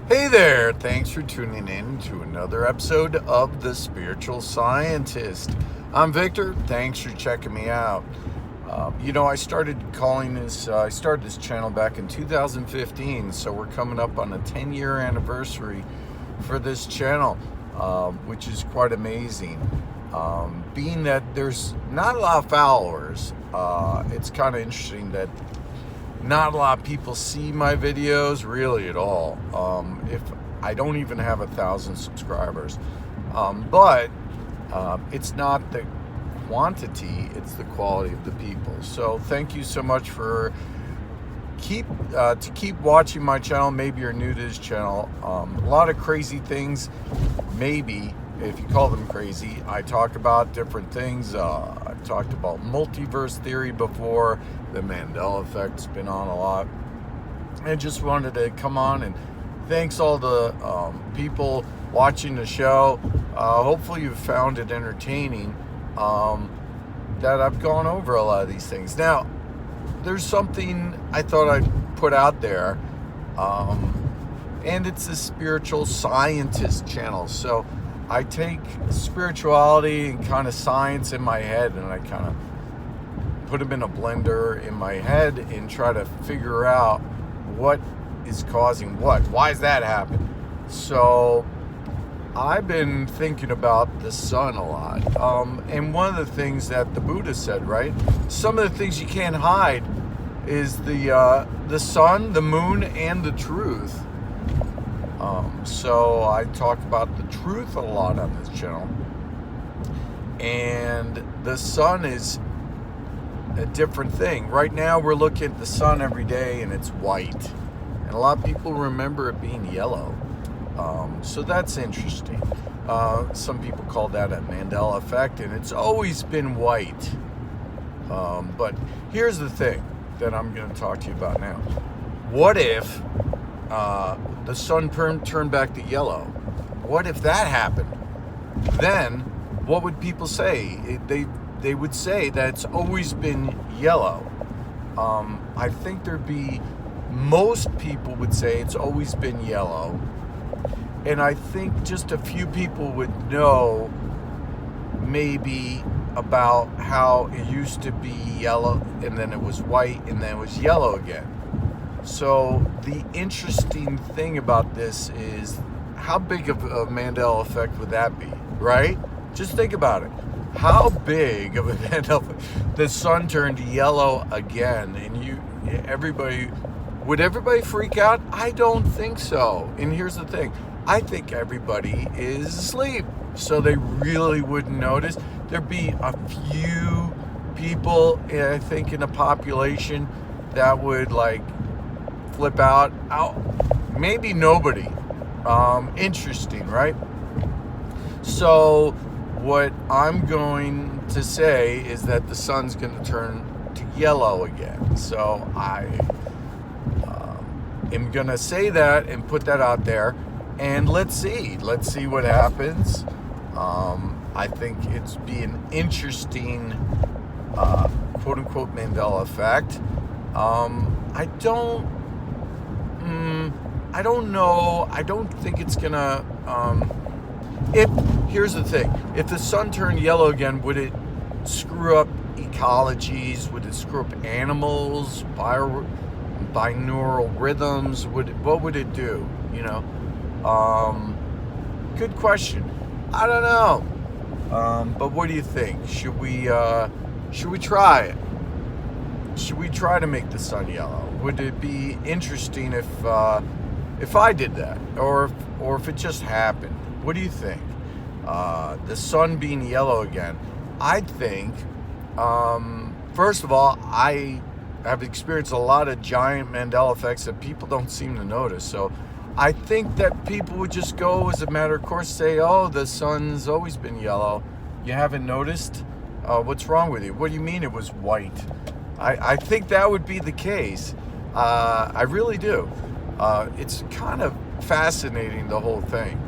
Hey there, thanks for tuning in to another episode of The Spiritual Scientist. I'm Victor, thanks for checking me out. I started this channel back in 2015, so we're coming up on a 10-year anniversary for this channel, which is quite amazing. Being that there's not a lot of followers, it's kind of interesting that not a lot of people see my videos really at all. If I don't even have 1,000 subscribers, but it's not the quantity, it's the quality of the people. So thank you so much for keep watching my channel. Maybe you're new to this channel. A lot of crazy things, maybe if you call them crazy. I talk about different things. I've talked about multiverse theory before. The Mandela effect's been on a lot. I just wanted to come on and thanks all the people watching the show. Hopefully you found it entertaining, that I've gone over a lot of these things. Now, there's something I thought I'd put out there, and it's the Spiritual Scientist channel. So I take spirituality and kind of science in my head, and I kind of put them in a blender in my head and try to figure out what is causing what. Why does that happen? So I've been thinking about the sun a lot. And one of the things that the Buddha said, right? Some of the things you can't hide is the sun, the moon, and the truth. So I talk about the truth a lot on this channel. And the sun is a different thing. Right now we're looking at the sun every day and it's white. And a lot of people remember it being yellow. So that's interesting. Some people call that a Mandela effect, and it's always been white. But here's the thing that I'm going to talk to you about now. What if the sun turned back to yellow? What if that happened? Then what would people say? They would say that it's always been yellow. I think most people would say it's always been yellow. And I think just a few people would know maybe about how it used to be yellow and then it was white and then it was yellow again. So the interesting thing about this is how big of a Mandela effect would that be, right? Just think about it. How big of a Mandela effect? The sun turned yellow again and would everybody freak out? I don't think so. And here's the thing. I think everybody is asleep, so they really wouldn't notice. There'd be a few people, I think, in a population that would flip out. Maybe nobody. Interesting, right? So what I'm going to say is that the sun's going to turn to yellow again. So I am going to say that and put that out there. And let's see what happens. I think it's be an interesting, quote unquote, Mandela effect. I don't know. I don't think it's gonna, here's the thing. If the sun turned yellow again, would it screw up ecologies? Would it screw up animals, binaural rhythms? What would it do? Good question. I don't know. But what do you think? Should we try it? Should we try to make the sun yellow? Would it be interesting if I did that, or if it just happened? What do you think? The sun being yellow again. I think, first of all, I have experienced a lot of giant Mandela effects that people don't seem to notice. So I think that people would just go, as a matter of course, say, oh, the sun's always been yellow. You haven't noticed? What's wrong with you? What do you mean it was white? I think that would be the case. I really do. It's kind of fascinating, the whole thing.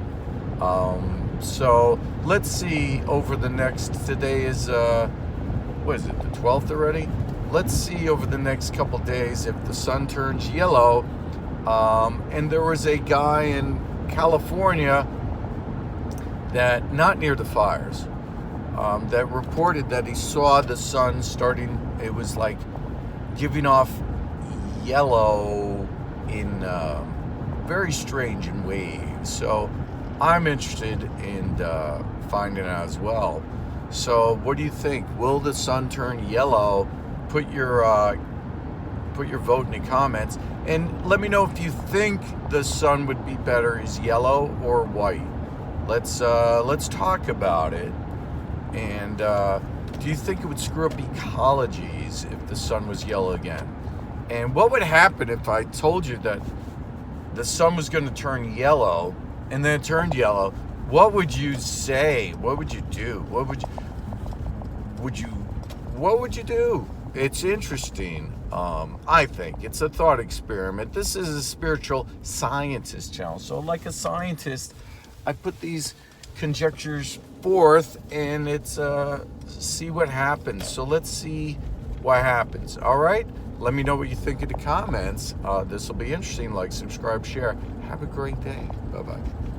So let's see over the next, today is, what is it, the 12th already? Let's see over the next couple days if the sun turns yellow And there was a guy in California that, not near the fires, that reported that he saw the sun starting, it was like giving off yellow in very strange in waves. So I'm interested in finding out as well. So what do you think? Will the sun turn yellow? Put your vote in the comments, and let me know if you think the sun would be better as yellow or white. Let's talk about it. And do you think it would screw up ecologies if the sun was yellow again? And what would happen if I told you that the sun was going to turn yellow and then it turned yellow? What would you say? What would you do? What would you do? It's interesting. I think it's a thought experiment. This is a spiritual scientist channel. So like a scientist, I put these conjectures forth, and it's see what happens. So let's see what happens. All right, let me know what you think in the comments. This will be interesting. Like, subscribe, share. Have a great day. Bye-bye.